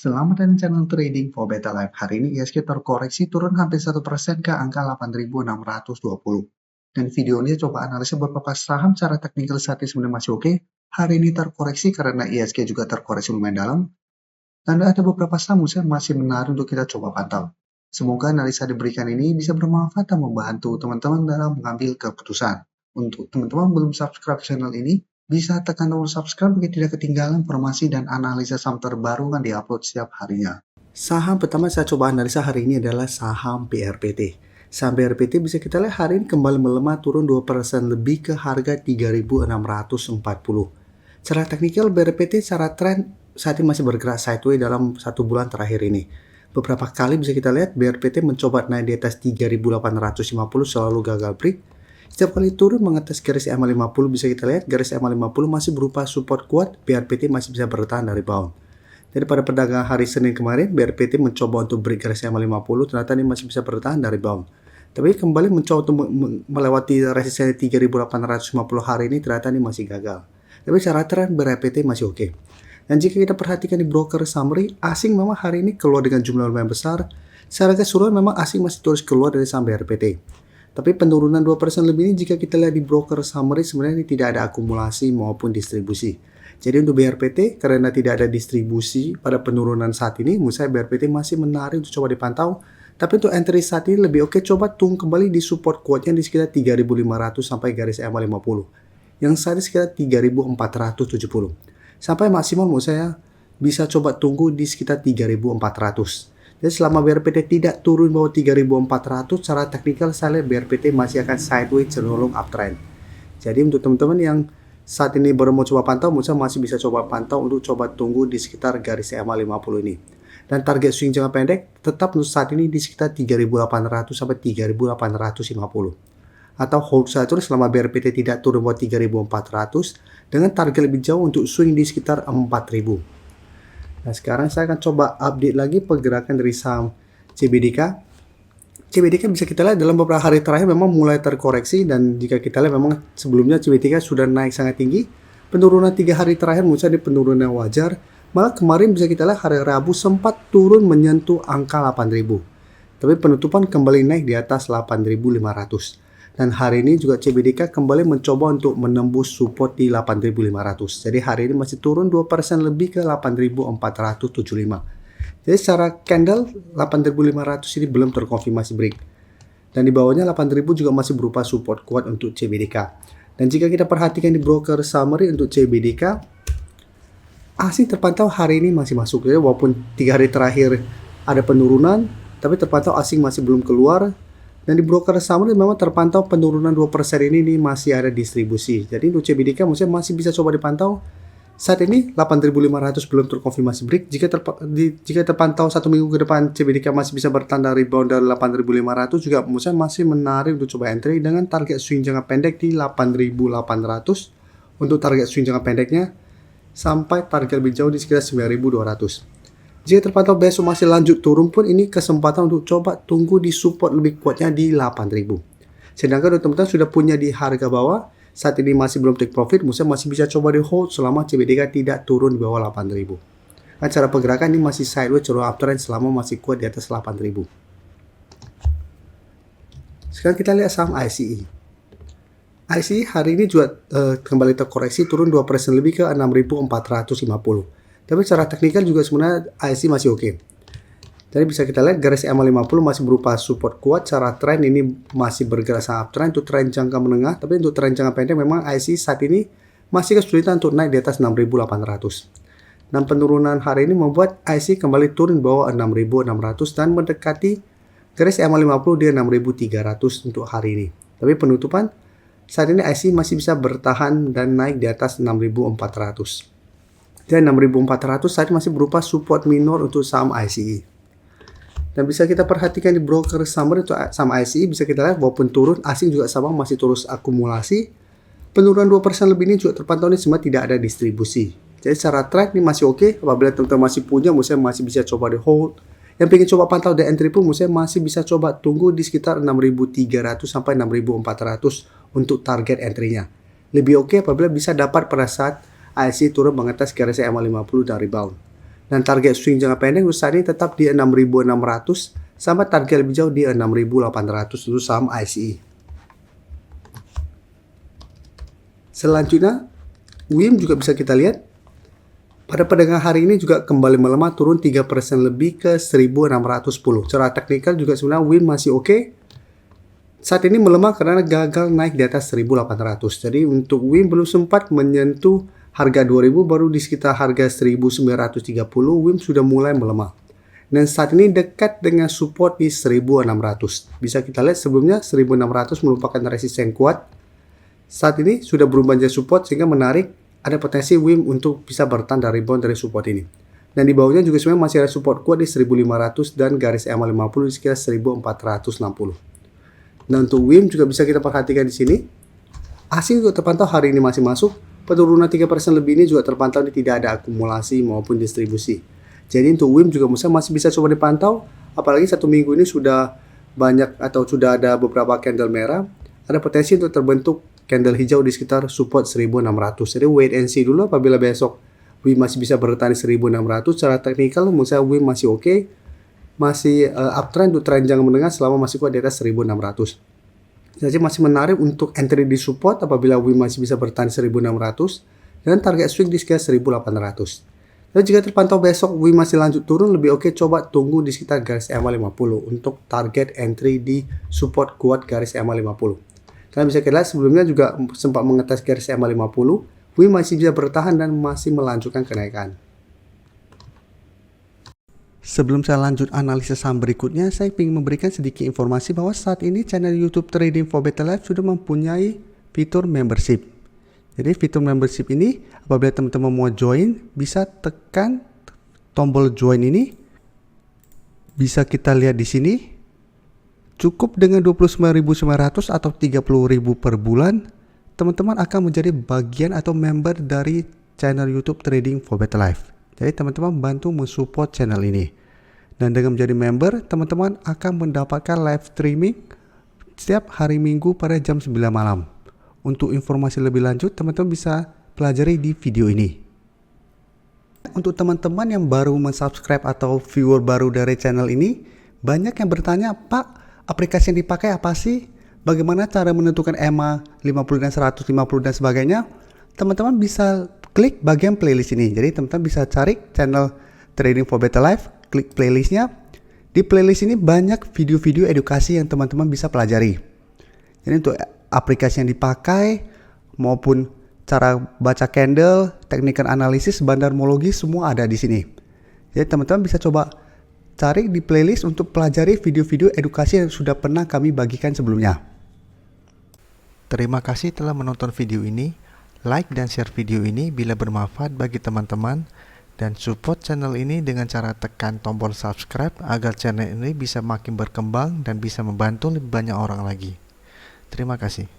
Selamat datang di channel Trading for Better Life. Hari ini IHSG terkoreksi turun hampir 1% ke angka 8.620. Dan video ini coba analisa beberapa saham secara teknikal saat ini sebenarnya masih oke. Hari ini terkoreksi karena IHSG juga terkoreksi lumayan dalam. Dan ada beberapa saham yang masih menarik untuk kita coba pantau. Semoga analisa diberikan ini bisa bermanfaat dan membantu teman-teman dalam mengambil keputusan. Untuk teman-teman belum subscribe channel ini, bisa tekan tombol subscribe agar tidak ketinggalan informasi dan analisa saham terbaru yang diupload setiap harinya. Saham pertama saya coba analisa hari ini adalah saham BRPT. Saham BRPT bisa kita lihat hari ini kembali melemah turun 2% lebih ke harga 3.640. Secara teknikal BRPT secara tren saat ini masih bergerak sideways dalam 1 bulan terakhir ini. Beberapa kali bisa kita lihat BRPT mencoba naik di atas 3.850 selalu gagal break. Setiap kali turun mengatas garis EMA50 bisa kita lihat garis EMA50 masih berupa support kuat, BRPT masih bisa bertahan dari rebound. Jadi pada perdagangan hari Senin kemarin BRPT mencoba untuk break garis EMA50, ternyata ini masih bisa bertahan dari rebound. Tapi kembali mencoba untuk melewati resistensi 3.850 hari ini, ternyata ini masih gagal. Tapi secara tren BRPT masih oke. Dan jika kita perhatikan di broker summary, asing memang hari ini keluar dengan jumlah lumayan besar. Secara keseluruhan memang asing masih terus keluar dari saham BRPT. Tapi penurunan 2% lebih ini jika kita lihat di broker summary sebenarnya ini tidak ada akumulasi maupun distribusi. Jadi untuk BRPT karena tidak ada distribusi pada penurunan saat ini, menurut saya BRPT masih menarik untuk coba dipantau. Tapi untuk entry saat ini lebih oke coba tunggu kembali di support kuatnya di sekitar 3.500 sampai garis EMA50. Yang saat ini sekitar 3.470. Sampai maksimal menurut saya bisa coba tunggu di sekitar 3.400. Jadi selama BRPT tidak turun bawah 3.400, secara teknikal saya lihat BRPT masih akan sideways cenderung uptrend. Jadi untuk teman-teman yang saat ini baru mau coba pantau, menurut saya masih bisa coba pantau untuk coba tunggu di sekitar garis EMA50 ini. Dan target swing jangka pendek tetap untuk saat ini di sekitar 3.800 sampai 3.850. Atau hold saja terus selama BRPT tidak turun bawah 3.400 dengan target lebih jauh untuk swing di sekitar 4.000. Nah sekarang saya akan coba update lagi pergerakan dari saham CBDK. CBDK bisa kita lihat dalam beberapa hari terakhir memang mulai terkoreksi, dan jika kita lihat memang sebelumnya CBDK sudah naik sangat tinggi. Penurunan 3 hari terakhir menurut saya penurunan wajar. Malah kemarin bisa kita lihat hari Rabu sempat turun menyentuh angka 8.000. Tapi penutupan kembali naik di atas 8.500. Dan hari ini juga CBDK kembali mencoba untuk menembus support di 8.500. Jadi hari ini masih turun 2% lebih ke 8.475. Jadi secara candle 8.500 ini belum terkonfirmasi break. Dan di bawahnya 8.000 juga masih berupa support kuat untuk CBDK. Dan jika kita perhatikan di broker summary untuk CBDK, asing terpantau hari ini masih masuk. Ya, walaupun 3 hari terakhir ada penurunan, tapi terpantau asing masih belum keluar. Dan di broker summary memang terpantau penurunan 2% ini masih ada distribusi. Jadi untuk CBDK maksudnya masih bisa coba dipantau. Saat ini 8.500 belum terkonfirmasi break. Jika terpantau 1 minggu ke depan CBDK masih bisa bertanda rebound dari 8.500 juga maksudnya masih menarik untuk coba entry dengan target swing jangka pendek di 8.800 untuk target swing jangka pendeknya, sampai target lebih jauh di sekitar 9.200. Jika terpantau besok masih lanjut turun pun, ini kesempatan untuk coba tunggu di support lebih kuatnya di 8.000. Sedangkan teman-teman sudah punya di harga bawah, saat ini masih belum take profit, masih bisa coba di hold selama CBDK tidak turun di bawah 8.000. Nah, cara pergerakan ini masih sideways cenderung uptrend selama masih kuat di atas 8.000. Sekarang kita lihat saham ICE. ICE hari ini juga kembali terkoreksi turun 2% lebih ke 6.450. Tapi secara teknikal juga sebenarnya IC masih oke. Jadi bisa kita lihat garis EMA50 masih berupa support kuat. Secara tren ini masih bergerak sangat uptrend untuk tren jangka menengah. Tapi untuk tren jangka pendek memang IC saat ini masih kesulitan untuk naik di atas 6.800. Dan penurunan hari ini membuat IC kembali turun bawah 6.600 dan mendekati garis EMA50 di 6.300 untuk hari ini. Tapi penutupan saat ini IC masih bisa bertahan dan naik di atas 6.400. Dan 6.400 saat ini masih berupa support minor untuk saham ICE. Dan bisa kita perhatikan di broker summary untuk saham ICE, bisa kita lihat walaupun turun, asing juga sama masih terus akumulasi. Penurunan 2% lebih ini juga terpantau ini semua tidak ada distribusi. Jadi secara trend ini masih oke. Apabila teman-teman masih punya, masih bisa coba di hold. Yang ingin coba pantau di entry pun masih bisa coba tunggu di sekitar 6.300 sampai 6.400 untuk target entry-nya. Lebih oke apabila bisa dapat pada saat IC turun mengatas garis EMA50 dan rebound. Dan target swing jangka pendek untuk saat ini tetap di 6.600 sama target lebih jauh di 6.800 untuk saham ICE. Selanjutnya, WIM juga bisa kita lihat pada perdagangan hari ini juga kembali melemah, turun 3% lebih ke 1610. Secara teknikal juga sebenarnya WIM masih oke. Saat ini melemah karena gagal naik di atas 1800. Jadi untuk WIM belum sempat menyentuh harga 2000, baru di sekitar harga 1930 WIM sudah mulai melemah. Dan saat ini dekat dengan support di 1600. Bisa kita lihat sebelumnya 1600 merupakan resisten kuat. Saat ini sudah berubah jadi support sehingga menarik. Ada potensi WIM untuk bisa bertahan dari rebound dari support ini. Dan di bawahnya juga sebenarnya masih ada support kuat di 1500 dan garis EMA 50 di sekitar 1460. Nah, untuk WIM juga bisa kita perhatikan di sini. Asing juga terpantau hari ini masih masuk. Penurunan 3% lebih ini juga terpantau di tidak ada akumulasi maupun distribusi. Jadi untuk WIM juga masih bisa coba dipantau. Apalagi satu minggu ini sudah banyak atau sudah ada beberapa candle merah. Ada potensi untuk terbentuk candle hijau di sekitar support 1600. Jadi wait and see dulu apabila besok WIM masih bisa bertahan di 1600. Secara teknikal menurut saya WIM masih oke. Masih uptrend untuk tren jangka menengah selama masih kuat di atas 1600. Jadi masih menarik untuk entry di support apabila WIM masih bisa bertahan di 1600 dan target swing di sekitar 1800. Dan jika terpantau besok WIM masih lanjut turun, lebih oke coba tunggu di sekitar garis EMA 50 untuk target entry di support kuat garis EMA 50. Kalian bisa lihat sebelumnya juga sempat mengetes garis EMA 50, WIM masih bisa bertahan dan masih melanjutkan kenaikan. Sebelum saya lanjut analisis saham berikutnya, saya ingin memberikan sedikit informasi bahwa saat ini channel YouTube Trading for Better Life sudah mempunyai fitur membership. Jadi fitur membership ini apabila teman-teman mau join, bisa tekan tombol join ini. Bisa kita lihat di sini. Cukup dengan 29.900 atau 30.000 per bulan, teman-teman akan menjadi bagian atau member dari channel YouTube Trading for Better Life. Jadi teman-teman bantu mensupport channel ini. Dan dengan menjadi member, teman-teman akan mendapatkan live streaming setiap hari Minggu pada jam 9 malam. Untuk informasi lebih lanjut, teman-teman bisa pelajari di video ini. Untuk teman-teman yang baru mensubscribe atau viewer baru dari channel ini, banyak yang bertanya, Pak, aplikasi yang dipakai apa sih? Bagaimana cara menentukan EMA 50 dan 150 dan sebagainya? Teman-teman bisa klik bagian playlist ini. Jadi teman-teman bisa cari channel Trading for Better Life, klik playlistnya. Di playlist ini banyak video-video edukasi yang teman-teman bisa pelajari. Jadi untuk aplikasi yang dipakai maupun cara baca candle, teknikal analisis, bandarmologi semua ada di sini. Jadi teman-teman bisa coba cari di playlist untuk pelajari video-video edukasi yang sudah pernah kami bagikan sebelumnya. Terima kasih telah menonton video ini. Like dan share video ini bila bermanfaat bagi teman-teman. Dan support channel ini dengan cara tekan tombol subscribe agar channel ini bisa makin berkembang dan bisa membantu lebih banyak orang lagi. Terima kasih.